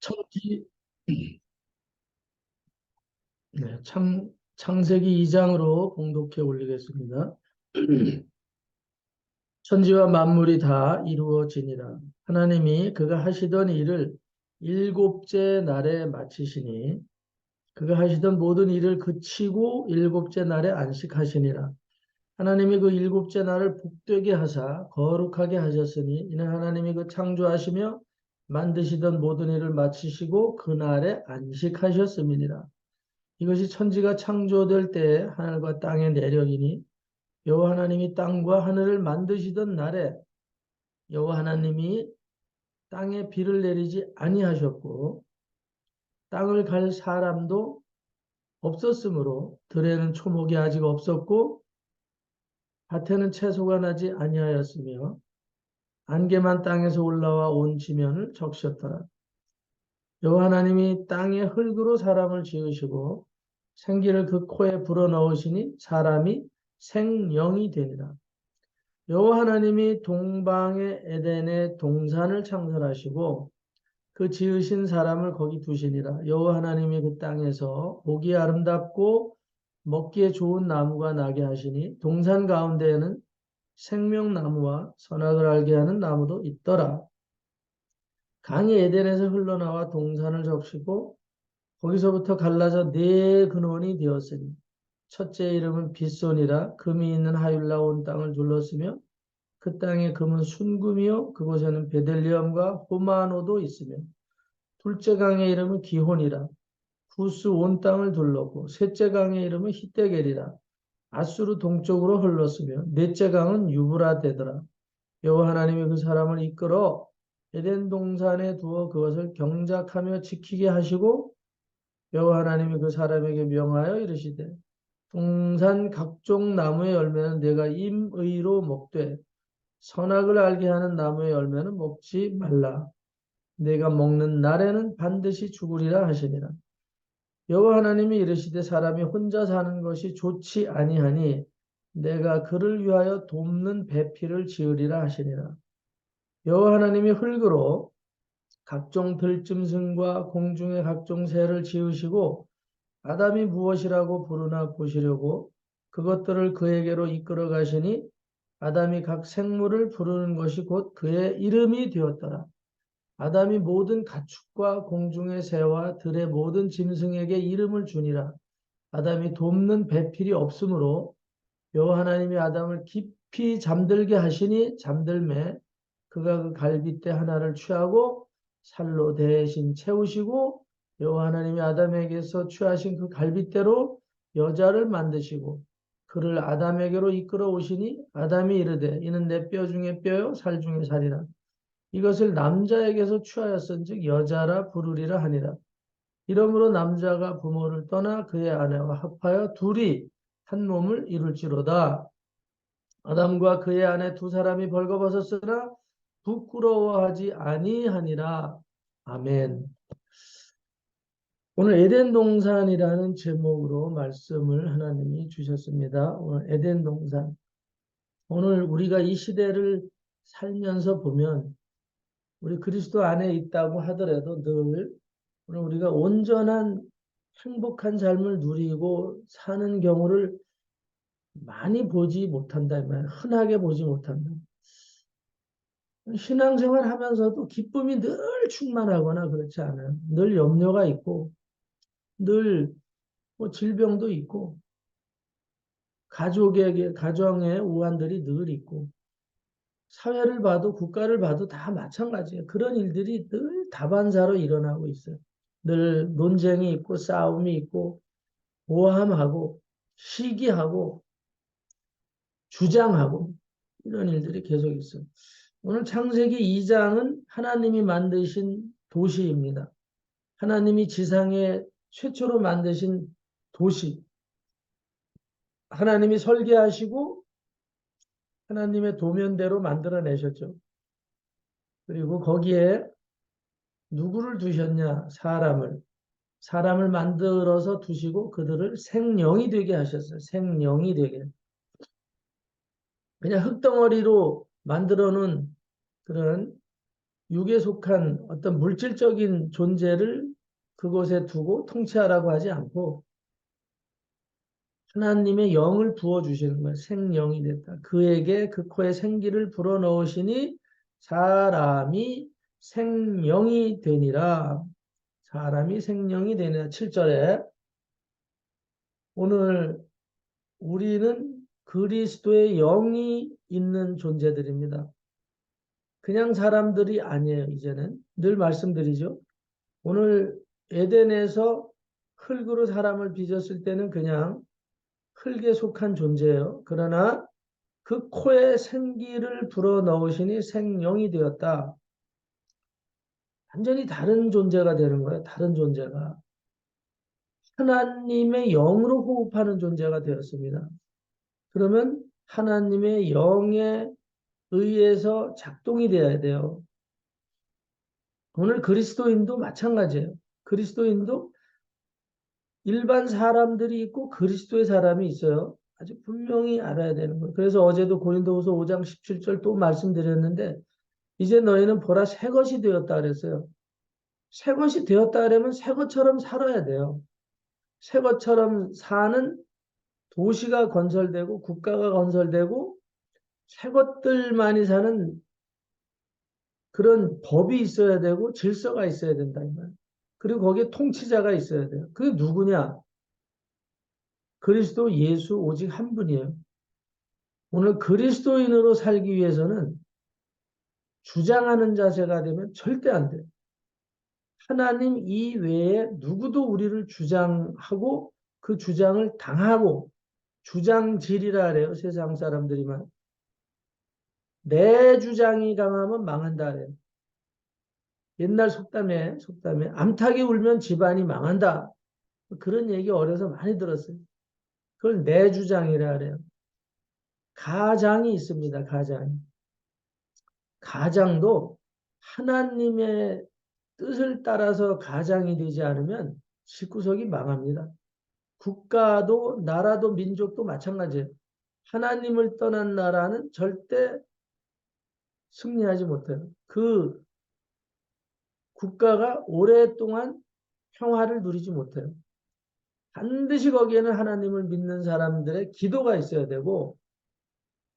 청기, 네, 창세기 2장으로 공독해 올리겠습니다. 천지와 만물이 다 이루어지니라. 하나님이 그가 하시던 일을 일곱째 날에 마치시니 그가 하시던 모든 일을 그치고 일곱째 날에 안식하시니라. 하나님이 그 일곱째 날을 복되게 하사 거룩하게 하셨으니 이는 하나님이 그 창조하시며 만드시던 모든 일을 마치시고 그날에 안식하셨음이니라. 이것이 천지가 창조될 때 하늘과 땅의 내력이니 여호와 하나님이 땅과 하늘을 만드시던 날에 여호와 하나님이 땅에 비를 내리지 아니하셨고 땅을 갈 사람도 없었으므로 들에는 초목이 아직 없었고 밭에는 채소가 나지 아니하였으며 안개만 땅에서 올라와 온 지면을 적셨더라. 여호와 하나님이 땅의 흙으로 사람을 지으시고 생기를 그 코에 불어넣으시니 사람이 생명이 되니라. 여호와 하나님이 동방의 에덴의 동산을 창설하시고 그 지으신 사람을 거기 두시니라. 여호와 하나님이 그 땅에서 보기에 아름답고 먹기에 좋은 나무가 나게 하시니 동산 가운데에는 생명나무와 선악을 알게 하는 나무도 있더라. 강이 에덴에서 흘러나와 동산을 적시고 거기서부터 갈라져 네 근원이 되었으니 첫째 이름은 빗손이라 금이 있는 하율라 온 땅을 둘렀으며 그 땅의 금은 순금이요 그곳에는 베델리엄과 호마노도 있으며 둘째 강의 이름은 기혼이라 구스 온 땅을 둘렀고 셋째 강의 이름은 히데겔이라 아수르 동쪽으로 흘렀으며 넷째 강은 유브라데더라. 여호와 하나님이 그 사람을 이끌어 에덴 동산에 두어 그것을 경작하며 지키게 하시고 여호와 하나님이 그 사람에게 명하여 이르시되 동산 각종 나무의 열매는 내가 임의로 먹되 선악을 알게 하는 나무의 열매는 먹지 말라. 내가 먹는 날에는 반드시 죽으리라 하시니라. 여호와 하나님이 이르시되 사람이 혼자 사는 것이 좋지 아니하니 내가 그를 위하여 돕는 배필을 지으리라 하시니라. 여호와 하나님이 흙으로 각종 들짐승과 공중의 각종 새를 지으시고 아담이 무엇이라고 부르나 보시려고 그것들을 그에게로 이끌어 가시니 아담이 각 생물을 부르는 것이 곧 그의 이름이 되었더라. 아담이 모든 가축과 공중의 새와 들의 모든 짐승에게 이름을 주니라. 아담이 돕는 배필이 없으므로 여호와 하나님이 아담을 깊이 잠들게 하시니 잠들매 그가 그 갈빗대 하나를 취하고 살로 대신 채우시고 여호와 하나님이 아담에게서 취하신 그 갈빗대로 여자를 만드시고 그를 아담에게로 이끌어 오시니 아담이 이르되 이는 내 뼈 중에 뼈요 살 중에 살이라. 이것을 남자에게서 취하였은즉 여자라 부르리라 하니라. 이러므로 남자가 부모를 떠나 그의 아내와 합하여 둘이 한 몸을 이룰지로다. 아담과 그의 아내 두 사람이 벌거벗었으나 부끄러워하지 아니하니라. 아멘. 오늘 에덴 동산이라는 제목으로 말씀을 하나님이 주셨습니다. 오늘 에덴 동산. 오늘 우리가 이 시대를 살면서 보면 우리 그리스도 안에 있다고 하더라도 늘 오늘 우리가 온전한 행복한 삶을 누리고 사는 경우를 많이 보지 못한다. 흔하게 보지 못한다. 신앙생활 하면서도 기쁨이 늘 충만하거나 그렇지 않아요. 늘 염려가 있고, 늘 뭐 질병도 있고, 가정의 우환들이 늘 있고, 사회를 봐도 국가를 봐도 다 마찬가지예요. 그런 일들이 늘 다반사로 일어나고 있어요. 늘 논쟁이 있고, 싸움이 있고, 모함하고, 시기하고, 주장하고, 이런 일들이 계속 있어요. 오늘 창세기 2장은 하나님이 만드신 도시입니다. 하나님이 지상에 최초로 만드신 도시. 하나님이 설계하시고 하나님의 도면대로 만들어내셨죠. 그리고 거기에 누구를 두셨냐? 사람을. 사람을 만들어서 두시고 그들을 생령이 되게 하셨어요. 생령이 되게. 그냥 흙덩어리로 만들어 놓은 그런 육에 속한 어떤 물질적인 존재를 그곳에 두고 통치하라고 하지 않고 하나님의 영을 부어주시는 거예요. 생영이 됐다. 그에게 그 코에 생기를 불어넣으시니 사람이 생명이 되니라. 사람이 생명이 되니라. 7절에 오늘 우리는 그리스도의 영이 있는 존재들입니다. 그냥 사람들이 아니에요. 이제는 늘 말씀드리죠. 오늘 에덴에서 흙으로 사람을 빚었을 때는 그냥 흙에 속한 존재예요. 그러나 그 코에 생기를 불어넣으시니 생명이 되었다. 완전히 다른 존재가 되는 거예요. 다른 존재가. 하나님의 영으로 호흡하는 존재가 되었습니다. 그러면 하나님의 영에 의해서 작동이 되어야 돼요. 오늘 그리스도인도 마찬가지예요. 그리스도인도 일반 사람들이 있고 그리스도의 사람이 있어요. 아주 분명히 알아야 되는 거예요. 그래서 어제도 고린도후서 5장 17절 또 말씀드렸는데 이제 너희는 보라 새 것이 되었다 그랬어요. 새 것이 되었다 그러면 새 것처럼 살아야 돼요. 새 것처럼 사는 도시가 건설되고 국가가 건설되고 새 것들만이 사는 그런 법이 있어야 되고 질서가 있어야 된다 이 말. 그리고 거기에 통치자가 있어야 돼요. 그게 누구냐? 그리스도 예수 오직 한 분이에요. 오늘 그리스도인으로 살기 위해서는 주장하는 자세가 되면 절대 안 돼요. 하나님 이외에 누구도 우리를 주장하고 그 주장을 당하고 주장질이라 그래요. 세상 사람들이만. 내 주장이 강하면 망한다 그래요. 옛날 속담에 암탉이 울면 집안이 망한다. 그런 얘기 어려서 많이 들었어요. 그걸 내 주장이라 그래요. 가장이 있습니다. 가장이. 가장도 하나님의 뜻을 따라서 가장이 되지 않으면 집구석이 망합니다. 국가도 나라도 민족도 마찬가지예요. 하나님을 떠난 나라는 절대 승리하지 못해요. 그 국가가 오랫동안 평화를 누리지 못해요. 반드시 거기에는 하나님을 믿는 사람들의 기도가 있어야 되고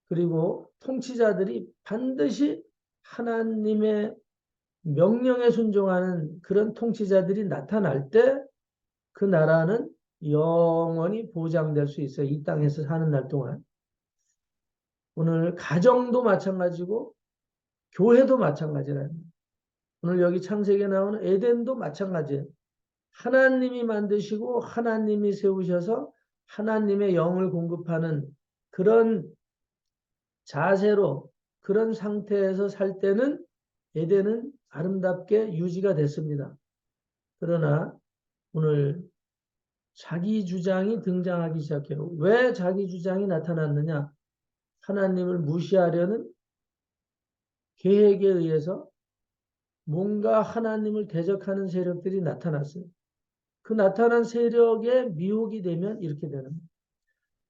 그리고 통치자들이 반드시 하나님의 명령에 순종하는 그런 통치자들이 나타날 때 그 나라는 영원히 보장될 수 있어요. 이 땅에서 사는 날 동안. 오늘 가정도 마찬가지고 교회도 마찬가지라는 거예요. 오늘 여기 창세기에 나오는 에덴도 마찬가지예요. 하나님이 만드시고 하나님이 세우셔서 하나님의 영을 공급하는 그런 자세로 그런 상태에서 살 때는 에덴은 아름답게 유지가 됐습니다. 그러나 오늘 자기 주장이 등장하기 시작해요. 왜 자기 주장이 나타났느냐? 하나님을 무시하려는 계획에 의해서 뭔가 하나님을 대적하는 세력들이 나타났어요. 그 나타난 세력에 미혹이 되면 이렇게 되는 거예요.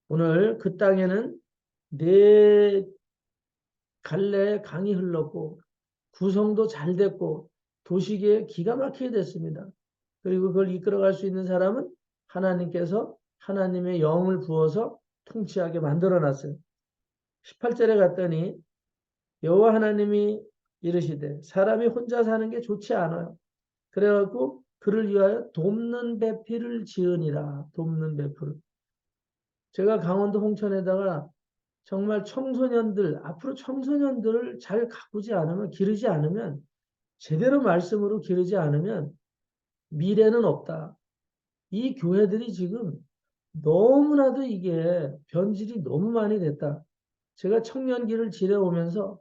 오늘 그 땅에는 네 갈래에 강이 흘렀고 구성도 잘 됐고 도시계에 기가 막히게 됐습니다. 그리고 그걸 이끌어갈 수 있는 사람은 하나님께서 하나님의 영을 부어서 통치하게 만들어놨어요. 18절에 갔더니 여호와 하나님이 이르시되 사람이 혼자 사는 게 좋지 않아요. 그래갖고 그를 위하여 돕는 배필을 지으니라. 돕는 배필. 제가 강원도 홍천에다가 정말 청소년들, 앞으로 청소년들을 잘 가꾸지 않으면, 기르지 않으면, 제대로 말씀으로 기르지 않으면 미래는 없다. 이 교회들이 지금 너무나도 이게 변질이 너무 많이 됐다. 제가 청년기를 지내오면서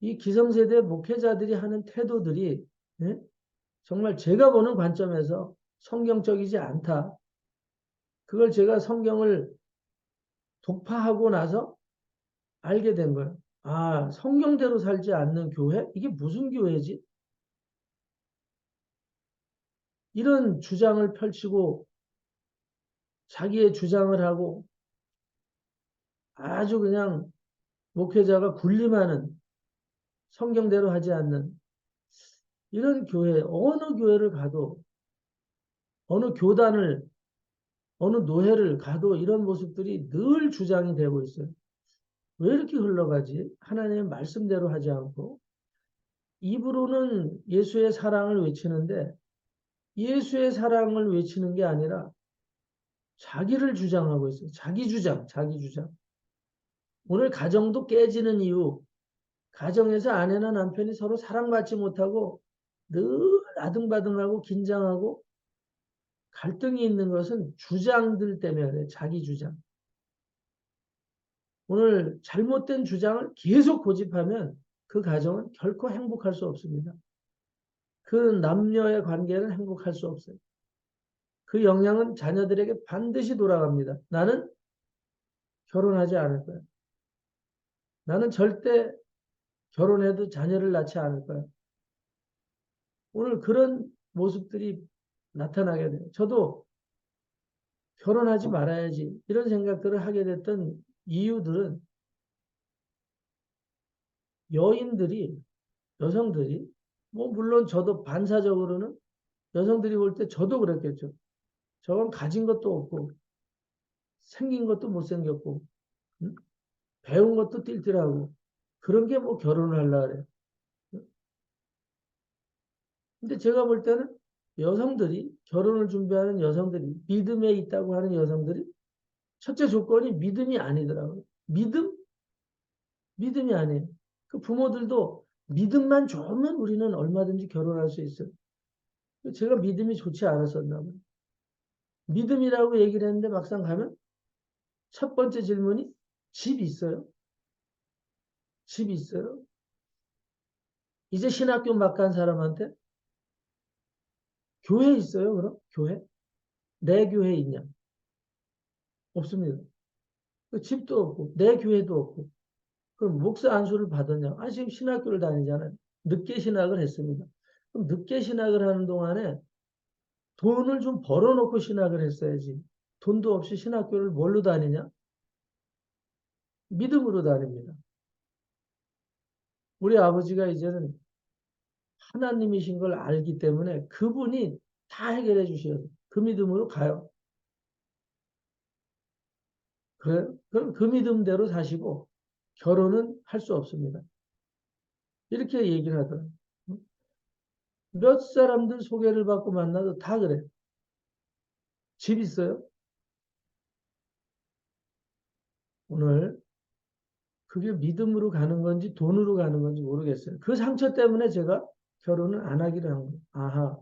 이 기성세대 목회자들이 하는 태도들이 예? 정말 제가 보는 관점에서 성경적이지 않다. 그걸 제가 성경을 독파하고 나서 알게 된 거예요. 아, 성경대로 살지 않는 교회? 이게 무슨 교회지? 이런 주장을 펼치고 자기의 주장을 하고 아주 그냥 목회자가 군림하는 성경대로 하지 않는 이런 교회, 어느 교회를 가도, 어느 교단을, 어느 노회를 가도 이런 모습들이 늘 주장이 되고 있어요. 왜 이렇게 흘러가지? 하나님의 말씀대로 하지 않고, 입으로는 예수의 사랑을 외치는데, 예수의 사랑을 외치는 게 아니라, 자기를 주장하고 있어요. 자기 주장, 자기 주장. 오늘 가정도 깨지는 이유, 가정에서 아내나 남편이 서로 사랑받지 못하고 늘 아등바등하고 긴장하고 갈등이 있는 것은 주장들 때문에 그래요. 자기 주장. 오늘 잘못된 주장을 계속 고집하면 그 가정은 결코 행복할 수 없습니다. 그 남녀의 관계는 행복할 수 없어요. 그 영향은 자녀들에게 반드시 돌아갑니다. 나는 결혼하지 않을 거야. 나는 절대 결혼해도 자녀를 낳지 않을 거야. 오늘 그런 모습들이 나타나게 돼요. 저도 결혼하지 말아야지 이런 생각들을 하게 됐던 이유들은 여인들이, 여성들이, 뭐 물론 저도 반사적으로는 여성들이 볼 때 저도 그랬겠죠. 저건 가진 것도 없고 생긴 것도 못생겼고 응? 배운 것도 띨띨하고 그런 게 뭐 결혼을 하려고 그래. 근데 제가 볼 때는 여성들이, 결혼을 준비하는 여성들이, 믿음에 있다고 하는 여성들이 첫째 조건이 믿음이 아니더라고요. 믿음? 믿음이 아니에요. 그 부모들도 믿음만 좋으면 우리는 얼마든지 결혼할 수 있어요. 제가 믿음이 좋지 않았었나 봐요. 믿음이라고 얘기를 했는데 막상 가면 첫 번째 질문이 집 있어요? 집 있어요? 이제 신학교 막 간 사람한테 교회 있어요? 그럼? 교회? 내 교회 있냐? 없습니다. 그 집도 없고 내 교회도 없고 그럼 목사 안수를 받았냐? 아 지금 신학교를 다니잖아요. 늦게 신학을 했습니다. 그럼 늦게 신학을 하는 동안에 돈을 좀 벌어놓고 신학을 했어야지. 돈도 없이 신학교를 뭘로 다니냐? 믿음으로 다닙니다. 우리 아버지가 이제는 하나님이신 걸 알기 때문에 그분이 다 해결해 주셔요. 그 믿음으로 가요. 그래? 그럼 그 믿음대로 사시고 결혼은 할 수 없습니다. 이렇게 얘기를 하더라고요. 몇 사람들 소개를 받고 만나도 다 그래. 집 있어요? 오늘 그게 믿음으로 가는 건지 돈으로 가는 건지 모르겠어요. 그 상처 때문에 제가 결혼을 안 하기로 한 거예요. 아하,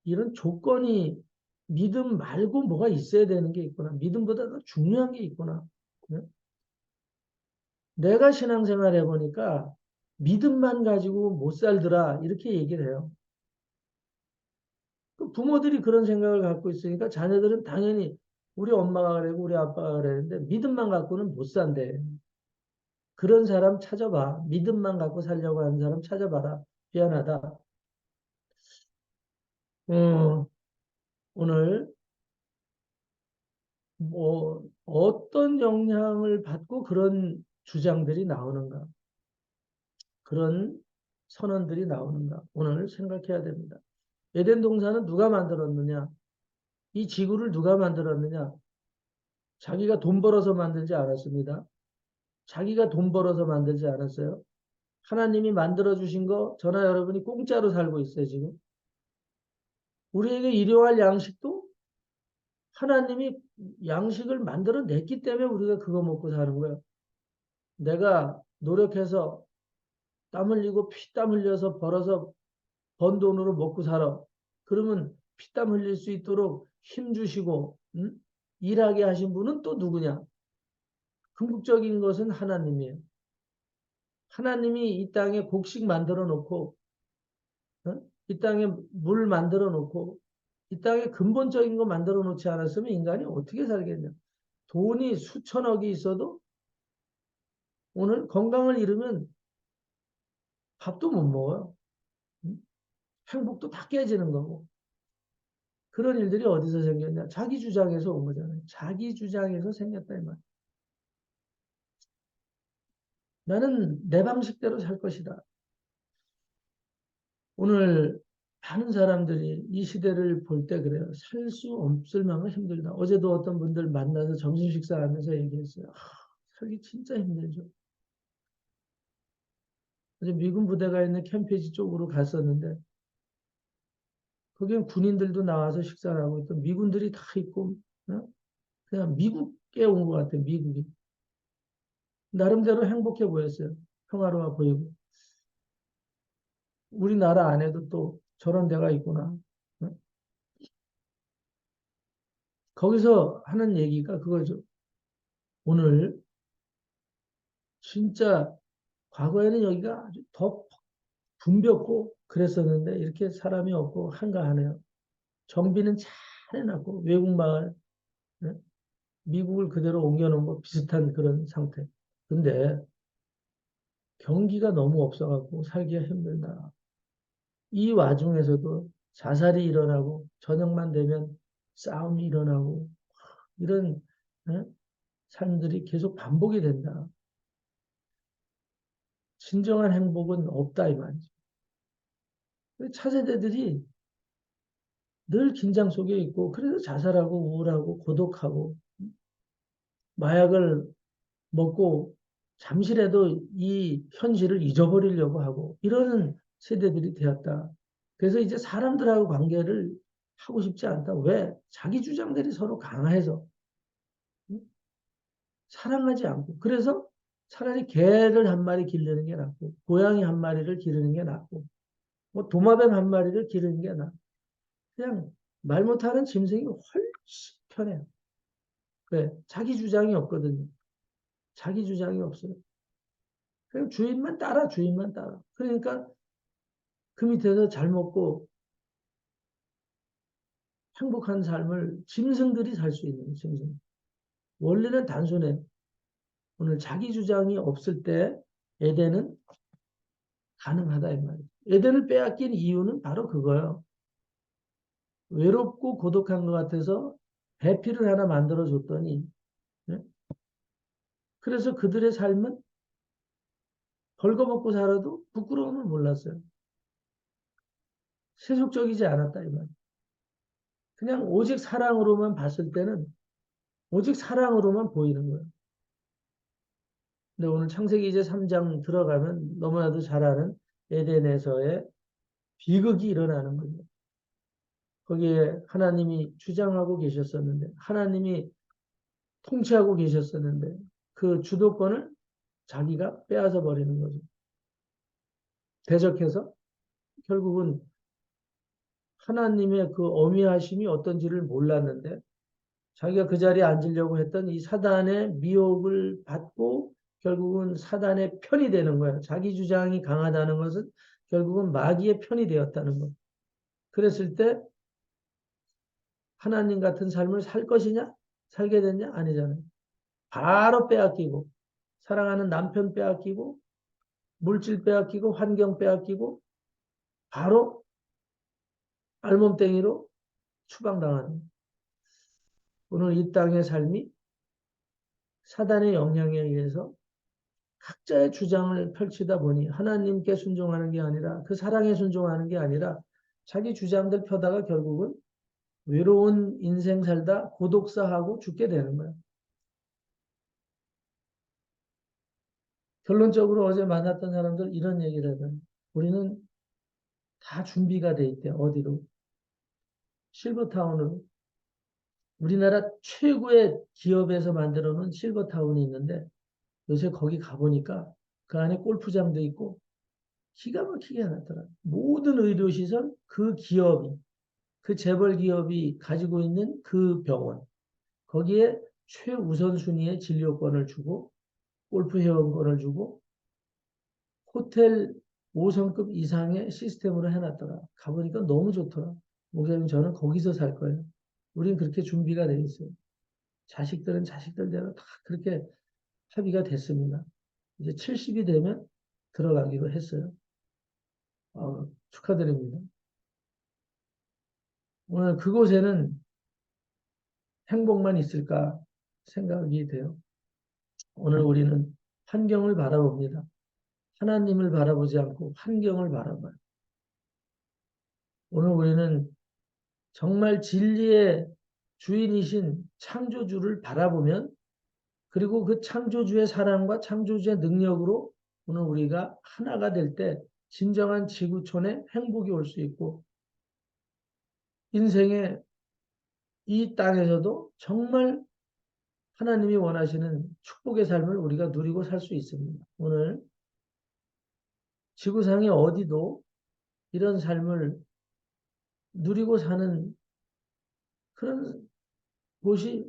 이런 조건이 믿음 말고 뭐가 있어야 되는 게 있구나. 믿음보다 더 중요한 게 있구나. 네? 내가 신앙생활 해보니까 믿음만 가지고 못 살더라. 이렇게 얘기를 해요. 그 부모들이 그런 생각을 갖고 있으니까 자녀들은 당연히 우리 엄마가 그러고 우리 아빠가 그랬는데 믿음만 갖고는 못 산대. 그런 사람 찾아봐. 믿음만 갖고 살려고 하는 사람 찾아봐라. 미안하다. 어, 오늘 뭐 어떤 영향을 받고 그런 주장들이 나오는가? 그런 선언들이 나오는가? 오늘 생각해야 됩니다. 에덴 동산은 누가 만들었느냐? 이 지구를 누가 만들었느냐? 자기가 돈 벌어서 만들지 않았습니다. 자기가 돈 벌어서 만들지 않았어요. 하나님이 만들어 주신 거 저나 여러분이 공짜로 살고 있어요, 지금. 우리에게 일용할 양식도 하나님이 양식을 만들어 냈기 때문에 우리가 그거 먹고 사는 거예요. 내가 노력해서 땀 흘리고 피땀 흘려서 벌어서 번 돈으로 먹고 살아. 그러면 피땀 흘릴 수 있도록 힘 주시고 일하게 하신 분은 또 누구냐? 궁극적인 것은 하나님이에요. 하나님이 이 땅에 곡식 만들어 놓고 이 땅에 물 만들어 놓고 이 땅에 근본적인 거 만들어 놓지 않았으면 인간이 어떻게 살겠냐? 돈이 수천억이 있어도 오늘 건강을 잃으면 밥도 못 먹어요. 행복도 다 깨지는 거고. 그런 일들이 어디서 생겼냐? 자기 주장에서 온 거잖아요. 자기 주장에서 생겼다 이 말. 나는 내 방식대로 살 것이다. 오늘 많은 사람들이 이 시대를 볼 때 그래요. 살 수 없을 만큼 힘들다. 어제도 어떤 분들 만나서 점심 식사하면서 얘기했어요. 살기 진짜 힘들죠. 어제 미군 부대가 있는 캠페지 쪽으로 갔었는데 거기는 군인들도 나와서 식사를 하고 또 미군들이 다 있고 어? 그냥 미국에 온 것 같아요. 미국이. 나름대로 행복해 보였어요. 평화로워 보이고. 우리나라 안에도 또 저런 데가 있구나. 어? 거기서 하는 얘기가 그거죠. 오늘 진짜 과거에는 여기가 아주 더 붐볐고 그랬었는데 이렇게 사람이 없고 한가하네요. 정비는 잘 해놨고 외국 마을, 예? 미국을 그대로 옮겨놓은 거 비슷한 그런 상태. 근데 경기가 너무 없어갖고 살기가 힘들다. 이 와중에서도 자살이 일어나고 저녁만 되면 싸움이 일어나고 이런 예? 삶들이 계속 반복이 된다. 진정한 행복은 없다 이 말이죠. 차세대들이 늘 긴장 속에 있고 그래서 자살하고 우울하고 고독하고 마약을 먹고 잠시라도 이 현실을 잊어버리려고 하고 이러는 세대들이 되었다. 그래서 이제 사람들하고 관계를 하고 싶지 않다. 왜? 자기 주장들이 서로 강해서 사랑하지 않고 그래서 차라리 개를 한 마리 기르는 게 낫고 고양이 한 마리를 기르는 게 낫고 뭐 도마뱀 한 마리를 기르는 게 낫고 그냥 말 못하는 짐승이 훨씬 편해요. 왜? 자기 주장이 없거든요. 자기 주장이 없어요. 그냥 주인만 따라, 주인만 따라. 그러니까 그 밑에서 잘 먹고 행복한 삶을 짐승들이 살 수 있는 짐승. 원리는 단순해. 오늘 자기 주장이 없을 때 에덴은 가능하다 이 말이에요. 에덴을 빼앗긴 이유는 바로 그거예요. 외롭고 고독한 것 같아서 배필을 하나 만들어 줬더니 네? 그래서 그들의 삶은 벌거벗고 살아도 부끄러움을 몰랐어요. 세속적이지 않았다 이 말이에요. 그냥 오직 사랑으로만 봤을 때는 오직 사랑으로만 보이는 거예요. 근데 오늘 창세기 이제 3장 들어가면 너무나도 잘 아는 에덴에서의 비극이 일어나는 거죠. 거기에 하나님이 주장하고 계셨었는데, 하나님이 통치하고 계셨었는데, 그 주도권을 자기가 빼앗아 버리는 거죠. 대적해서 결국은 하나님의 그 어미하심이 어떤지를 몰랐는데, 자기가 그 자리에 앉으려고 했던 이 사단의 미혹을 받고 결국은 사단의 편이 되는 거예요. 자기 주장이 강하다는 것은 결국은 마귀의 편이 되었다는 것. 그랬을 때 하나님 같은 삶을 살 것이냐? 살게 됐냐? 아니잖아요. 바로 빼앗기고 사랑하는 남편 빼앗기고 물질 빼앗기고 환경 빼앗기고 바로 알몸땡이로 추방당하는 오늘 이 땅의 삶이 사단의 영향에 의해서 각자의 주장을 펼치다 보니 하나님께 순종하는 게 아니라 그 사랑에 순종하는 게 아니라 자기 주장들 펴다가 결국은 외로운 인생 살다 고독사하고 죽게 되는 거예요. 결론적으로 어제 만났던 사람들 이런 얘기를 하더라고요. 우리는 다 준비가 돼 있대. 어디로? 실버타운으로. 우리나라 최고의 기업에서 만들어 놓은 실버타운이 있는데 요새 거기 가보니까 그 안에 골프장도 있고 기가 막히게 해놨더라. 모든 의료시설 그 기업이 그 재벌 기업이 가지고 있는 그 병원 거기에 최우선 순위의 진료권을 주고 골프 회원권을 주고 호텔 5성급 이상의 시스템으로 해놨더라. 가보니까 너무 좋더라. 목사님 저는 거기서 살 거예요. 우린 그렇게 준비가 돼 있어요. 자식들은 자식들대로 다 그렇게 합의가 됐습니다. 이제 70이 되면 들어가기로 했어요. 축하드립니다. 오늘 그곳에는 행복만 있을까 생각이 돼요. 오늘 우리는 환경을 바라봅니다. 하나님을 바라보지 않고 환경을 바라봐요. 오늘 우리는 정말 진리의 주인이신 창조주를 바라보면 그리고 그 창조주의 사랑과 창조주의 능력으로 오늘 우리가 하나가 될 때 진정한 지구촌에 행복이 올 수 있고 인생의 이 땅에서도 정말 하나님이 원하시는 축복의 삶을 우리가 누리고 살 수 있습니다. 오늘 지구상의 어디도 이런 삶을 누리고 사는 그런 곳이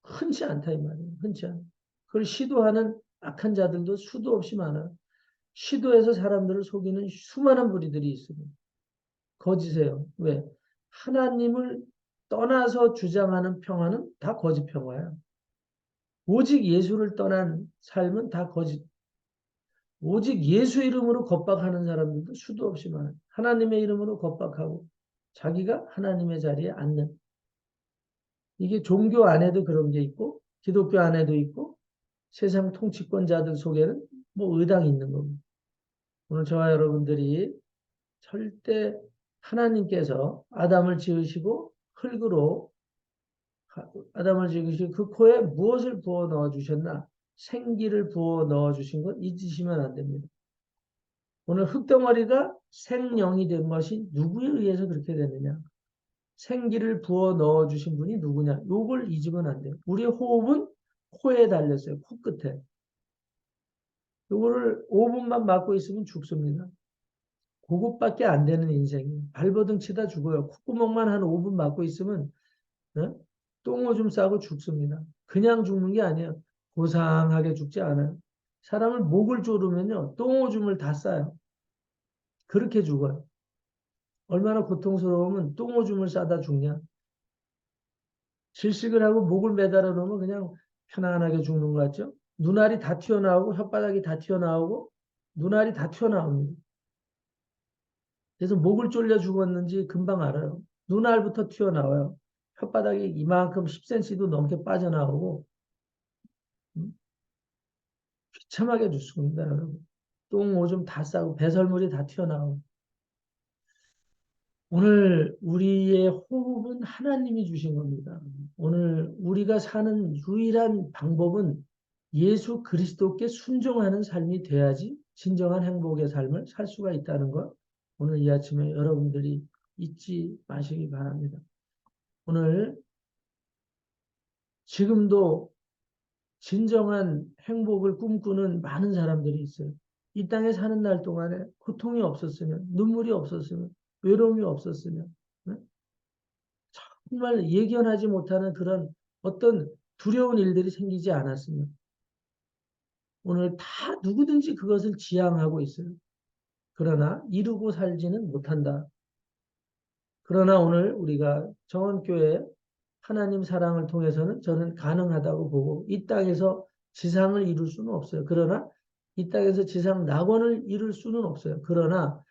흔치 않다 이 말이에요. 흔치 않아. 그걸 시도하는 악한 자들도 수도 없이 많아. 시도해서 사람들을 속이는 수많은 무리들이 있습니다. 거짓이에요. 왜? 하나님을 떠나서 주장하는 평화는 다 거짓 평화야. 오직 예수를 떠난 삶은 다 거짓. 오직 예수 이름으로 겁박하는 사람들도 수도 없이 많아요. 하나님의 이름으로 겁박하고 자기가 하나님의 자리에 앉는. 이게 종교 안에도 그런 게 있고 기독교 안에도 있고 세상 통치권자들 속에는 뭐 의당이 있는 겁니다. 오늘 저와 여러분들이 절대 하나님께서 아담을 지으시고 흙으로 아담을 지으시고 그 코에 무엇을 부어 넣어 주셨나? 생기를 부어 넣어 주신 것 잊으시면 안 됩니다. 오늘 흙덩어리가 생명이 된 것이 누구에 의해서 그렇게 됐느냐? 생기를 부어 넣어 주신 분이 누구냐? 요걸 잊으면 안 돼요. 우리의 호흡은 코에 달렸어요. 코끝에. 요거를 5분만 맞고 있으면 죽습니다. 그것밖에 안 되는 인생이 발버둥 치다 죽어요. 콧구멍만 한 5분 맞고 있으면 어? 똥오줌 싸고 죽습니다. 그냥 죽는 게 아니에요. 고상하게 죽지 않아요. 사람을 목을 조르면요. 똥오줌을 다 싸요. 그렇게 죽어요. 얼마나 고통스러우면 똥오줌을 싸다 죽냐. 질식을 하고 목을 매달아 놓으면 그냥 편안하게 죽는 것 같죠. 눈알이 다 튀어나오고 혓바닥이 다 튀어나오고 눈알이 다 튀어나옵니다. 그래서 목을 졸려 죽었는지 금방 알아요. 눈알부터 튀어나와요. 혓바닥이 이만큼 10cm도 넘게 빠져나오고 비참하게 죽습니다, 여러분. 똥, 오줌 다 싸고 배설물이 다 튀어나오고. 오늘 우리의 호흡은 하나님이 주신 겁니다. 오늘 우리가 사는 유일한 방법은 예수 그리스도께 순종하는 삶이 돼야지 진정한 행복의 삶을 살 수가 있다는 것 오늘 이 아침에 여러분들이 잊지 마시기 바랍니다. 오늘 지금도 진정한 행복을 꿈꾸는 많은 사람들이 있어요. 이 땅에 사는 날 동안에 고통이 없었으면, 눈물이 없었으면, 외로움이 없었으면, 네? 정말 예견하지 못하는 그런 어떤 두려운 일들이 생기지 않았으면, 오늘 다 누구든지 그것을 지향하고 있어요. 그러나 이루고 살지는 못한다. 그러나 오늘 우리가 정원교회 하나님 사랑을 통해서는 저는 가능하다고 보고 이 땅에서 지상을 이룰 수는 없어요. 그러나 이 땅에서 지상 낙원을 이룰 수는 없어요. 그러나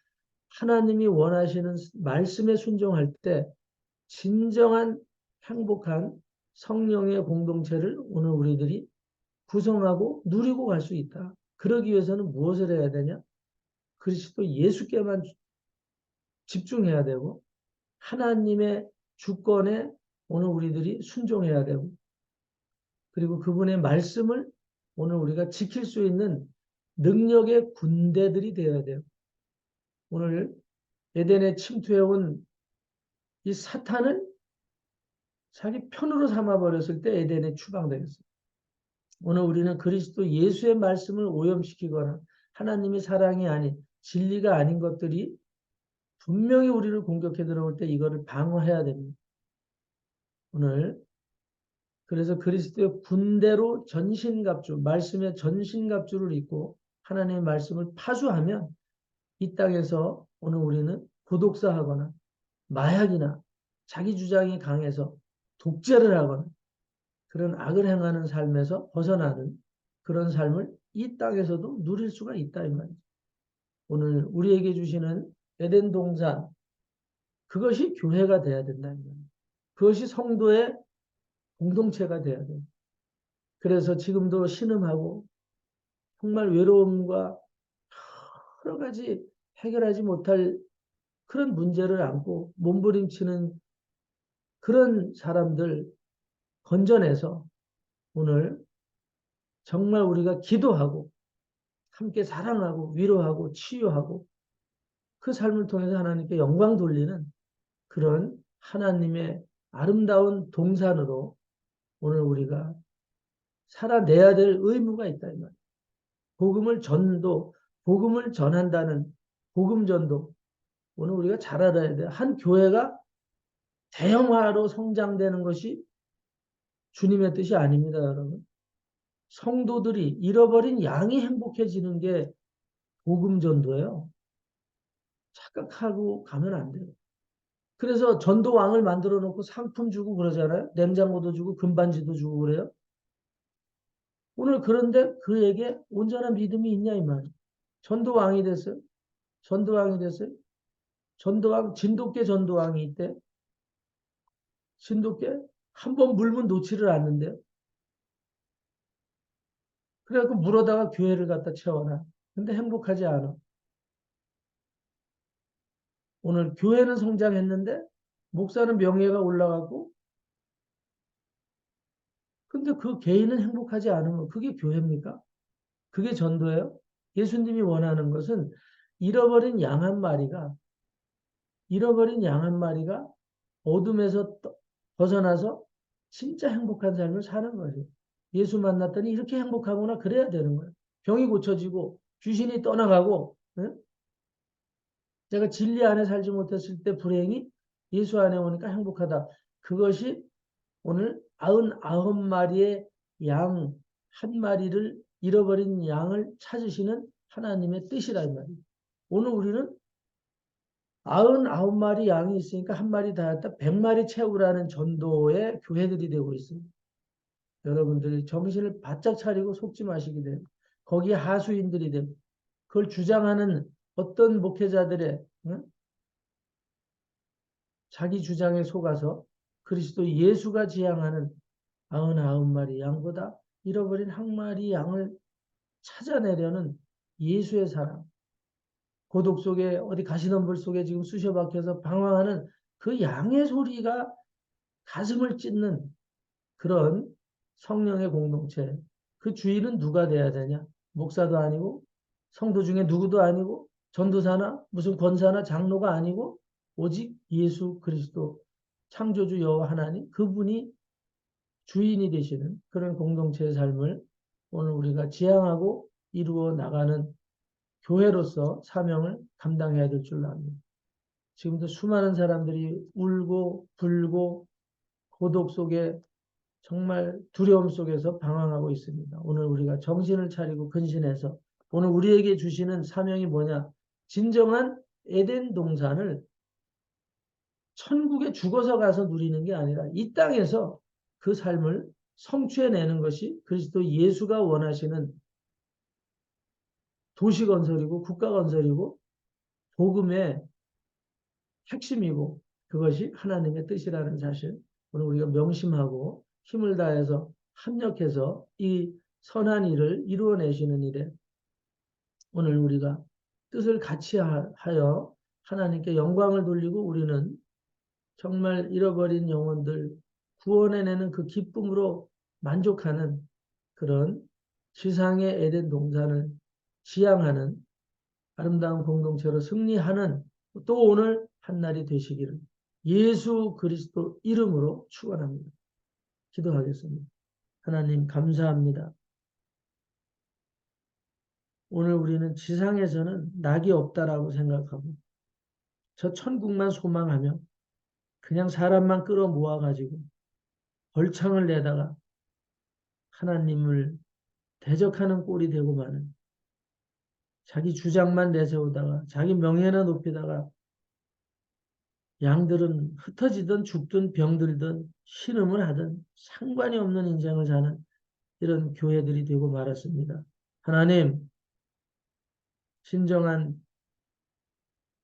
하나님이 원하시는 말씀에 순종할 때 진정한 행복한 성령의 공동체를 오늘 우리들이 구성하고 누리고 갈 수 있다. 그러기 위해서는 무엇을 해야 되냐? 그리스도 예수께만 집중해야 되고 하나님의 주권에 오늘 우리들이 순종해야 되고 그리고 그분의 말씀을 오늘 우리가 지킬 수 있는 능력의 군대들이 되어야 돼요. 오늘 에덴에 침투해온 이 사탄을 자기 편으로 삼아버렸을 때 에덴에 추방되겠어요. 오늘 우리는 그리스도 예수의 말씀을 오염시키거나 하나님의 사랑이 아닌 진리가 아닌 것들이 분명히 우리를 공격해 들어올 때 이거를 방어해야 됩니다. 오늘 그래서 그리스도의 군대로 전신갑주, 말씀의 전신갑주를 입고 하나님의 말씀을 파수하면 이 땅에서 오늘 우리는 고독사하거나 마약이나 자기 주장이 강해서 독재를 하거나 그런 악을 행하는 삶에서 벗어나는 그런 삶을 이 땅에서도 누릴 수가 있다 이 말이죠. 오늘 우리에게 주시는 에덴 동산 그것이 교회가 돼야 된다 이 말이죠. 그것이 성도의 공동체가 돼야 돼요. 그래서 지금도 신음하고 정말 외로움과 여러 가지 해결하지 못할 그런 문제를 안고 몸부림치는 그런 사람들 건져내서 오늘 정말 우리가 기도하고 함께 사랑하고 위로하고 치유하고 그 삶을 통해서 하나님께 영광 돌리는 그런 하나님의 아름다운 동산으로 오늘 우리가 살아내야 될 의무가 있다 이 말이에요. 복음을 전한다는 복음 전도 오늘 우리가 잘 알아야 돼요. 한 교회가 대형화로 성장되는 것이 주님의 뜻이 아닙니다, 여러분. 성도들이 잃어버린 양이 행복해지는 게 복음 전도예요. 착각하고 가면 안 돼요. 그래서 전도왕을 만들어 놓고 상품 주고 그러잖아요. 냉장고도 주고 금반지도 주고 그래요. 오늘 그런데 그에게 온전한 믿음이 있냐 이 말이에요. 전도왕이 됐어요. 전도왕이 됐어요. 전도왕, 진돗개 전도왕이 있대. 진돗개 한 번 물면 놓지를 않는데요. 그래갖고 물어다가 교회를 갖다 채워놔. 근데 행복하지 않아. 오늘 교회는 성장했는데 목사는 명예가 올라가고 근데 그 개인은 행복하지 않으면 그게 교회입니까? 그게 전도예요? 예수님이 원하는 것은 잃어버린 양 한 마리가 잃어버린 양 한 마리가 어둠에서 벗어나서 진짜 행복한 삶을 사는 거예요. 예수 만났더니 이렇게 행복하구나 그래야 되는 거예요. 병이 고쳐지고 귀신이 떠나가고 응? 내가 진리 안에 살지 못했을 때 불행히 예수 안에 오니까 행복하다. 그것이 오늘 99마리의 양 한 마리를 잃어버린 양을 찾으시는 하나님의 뜻이라 이 말이에요. 오늘 우리는 99마리 양이 있으니까 한 마리 다 했다. 100마리 채우라는 전도의 교회들이 되고 있습니다. 여러분들이 정신을 바짝 차리고 속지 마시기 돼요. 거기에 하수인들이 되고 그걸 주장하는 어떤 목회자들의 응? 자기 주장에 속아서 그리스도 예수가 지향하는 99마리 양보다 잃어버린 한 마리 양을 찾아내려는 예수의 사랑, 고독 속에 어디 가시덤불 속에 지금 쑤셔 박혀서 방황하는 그 양의 소리가 가슴을 찢는 그런 성령의 공동체. 그 주인은 누가 돼야 되냐? 목사도 아니고 성도 중에 누구도 아니고 전도사나 무슨 권사나 장로가 아니고 오직 예수 그리스도 창조주 여호와 하나님 그분이 주인이 되시는 그런 공동체의 삶을 오늘 우리가 지향하고 이루어 나가는 교회로서 사명을 감당해야 될 줄 압니다. 지금도 수많은 사람들이 울고 불고 고독 속에 정말 두려움 속에서 방황하고 있습니다. 오늘 우리가 정신을 차리고 근신해서 오늘 우리에게 주시는 사명이 뭐냐? 진정한 에덴 동산을 천국에 죽어서 가서 누리는 게 아니라 이 땅에서 그 삶을 성취해내는 것이 그리스도 예수가 원하시는 도시 건설이고 국가 건설이고 복음의 핵심이고 그것이 하나님의 뜻이라는 사실 오늘 우리가 명심하고 힘을 다해서 합력해서 이 선한 일을 이루어내시는 일에 오늘 우리가 뜻을 같이 하여 하나님께 영광을 돌리고 우리는 정말 잃어버린 영혼들 구원해내는 그 기쁨으로 만족하는 그런 지상의 에덴 동산을 지향하는 아름다운 공동체로 승리하는 또 오늘 한날이 되시기를 예수 그리스도 이름으로 축원합니다. 기도하겠습니다. 하나님 감사합니다. 오늘 우리는 지상에서는 낙이 없다라고 생각하고 저 천국만 소망하며 그냥 사람만 끌어 모아가지고 벌창을 내다가 하나님을 대적하는 꼴이 되고 마는 자기 주장만 내세우다가 자기 명예나 높이다가 양들은 흩어지든 죽든 병들든 신음을 하든 상관이 없는 인생을 사는 이런 교회들이 되고 말았습니다. 하나님, 진정한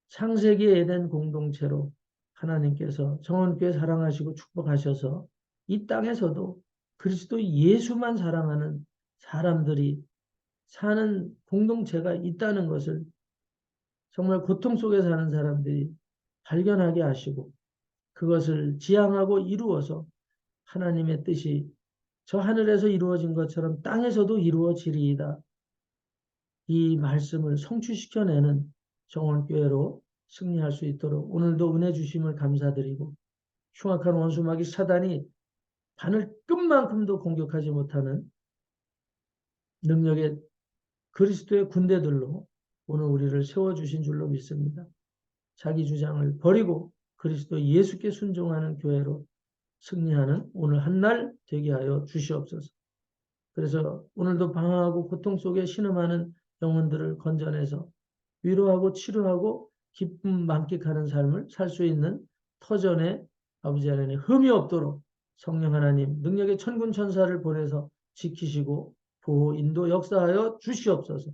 창세기 에덴 공동체로 하나님께서 정원교회 사랑하시고 축복하셔서 이 땅에서도 그리스도 예수만 사랑하는 사람들이 사는 공동체가 있다는 것을 정말 고통 속에 사는 사람들이 발견하게 하시고 그것을 지향하고 이루어서 하나님의 뜻이 저 하늘에서 이루어진 것처럼 땅에서도 이루어지리이다. 이 말씀을 성취시켜내는 정원교회로 승리할 수 있도록 오늘도 은혜 주심을 감사드리고 흉악한 원수마귀 사단이 바늘끝만큼도 공격하지 못하는 능력의 그리스도의 군대들로 오늘 우리를 세워주신 줄로 믿습니다. 자기 주장을 버리고 그리스도 예수께 순종하는 교회로 승리하는 오늘 한 날 되게 하여 주시옵소서. 그래서 오늘도 방황하고 고통 속에 신음하는 영혼들을 건져내서 위로하고 치료하고 기쁨 만끽하는 삶을 살 수 있는 터전에 아버지 하나님 흠이 없도록 성령 하나님 능력의 천군 천사를 보내서 지키시고 보호 인도 역사하여 주시옵소서.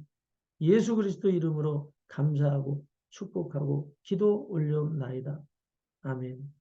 예수 그리스도 이름으로 감사하고 축복하고 기도 올려옵나이다. 아멘.